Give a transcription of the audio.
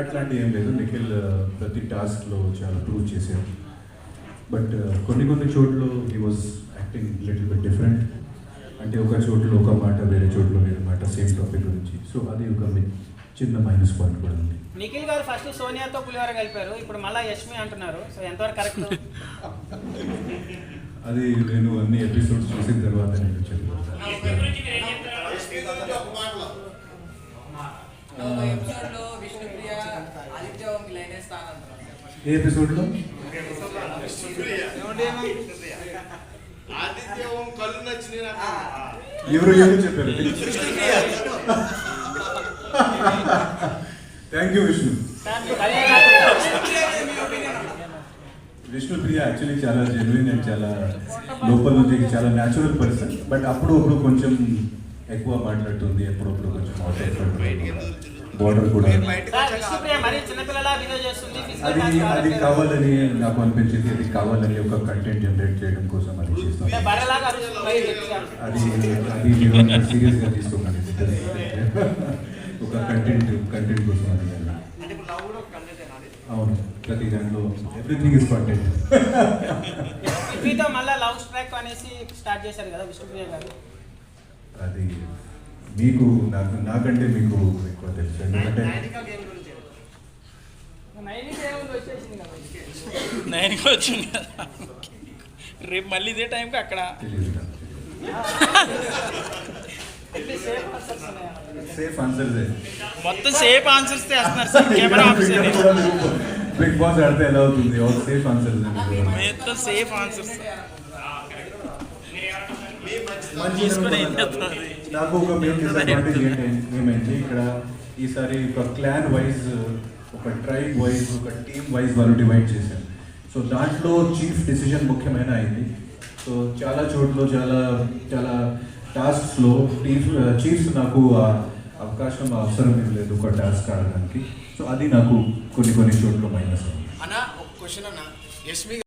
అట్లాంటి ఏం లేదు. నిఖిల్ ప్రతి టాస్క్లో చాలా ప్రూవ్ చేశారు. బట్ కొన్ని చోట్ల he was acting little bit different. అంటే ఒక చోట్ల ఒక మాట, వేరే చోట్ల వేరే మాట, సేమ్ టాపిక్ గురించి. సో అది ఒక చిన్న మైనస్ పాయింట్ కూడా ఉంది. నిఖిల్ గారు ఫస్ట్ సోనియాతో పులిహోర కలిపారు, ఇప్పుడు మళ్ళీ యష్మి అంటున్నారు. సో ఎంతవరకు కరెక్ట్? అది నేను అన్ని ఎపిసోడ్స్ చూసిన తర్వాత నేను చెప్పాను. ఏ ఎపిసోడ్లో? ఎవరు చెప్పారు? Thank you Vishnu. Vishnupriya actually చాలా జెన్యున్ అండ్ చాలా లోపల నుంచి చాలా న్యాచురల్ పర్సన్. బట్ అప్పుడు కొంచెం ఎక్కువ మాట్లాడుతుంది, ఎప్పుడప్పుడు కొంచెం బార్డర్ కూడా అది కావాలని నాకు అనిపించింది. అది కావాలని ఒక కంటెంట్ జనరేట్ చేయడం కోసం అది చేస్తాను. అది సీరియస్గా తీసుకోకండి. ఒక కంటెంట్ కోసం అది. అవును, ప్రతి దాంట్లో ఎవ్రీథింగ్ ఇస్ కంటెంట్. మళ్ళీ లవ్ ట్రాక్ అనేసి స్టార్ట్ చేశారు కదా విష్ణుప్రియ గారు. అది మీకు నాకంటే మీకు ఎక్కువ తెలుసు. ఎందుకంటే నైన్కి వచ్చింది కదా, రేపు మళ్ళీ ఇదే టైంకి అక్కడ తెలియదు. సేఫ్ ఆన్సర్స్ మొత్తం సేఫ్ ఆన్సర్స్ చేస్తున్నారు sir. Camera officer big boss ఆడితే ఎలా అవుతుంది? సేఫ్ ఆన్సర్స్ మొత్తం సేఫ్ ఆన్సర్స్. నాకు ఒక మెయిన్ డిసడ్వాంటేజ్ ఏమంటే ఇక్కడ ఈసారి ఒక క్లాన్ వైజ్, ఒక ట్రైబ్ వైజ్, ఒక టీమ్ వైజ్ వాళ్ళు డివైడ్ చేశారు. సో దాంట్లో చీఫ్ డిసిజన్ ముఖ్యమైన అయింది. సో చాలా చోట్ల చాలా టాస్క్స్లో చీఫ్స్ నాకు అవకాశం అవసరం లేదు ఒక టాస్క్ ఆడడానికి. సో అది నాకు కొన్ని చోట్ల మైనస్ అయింది.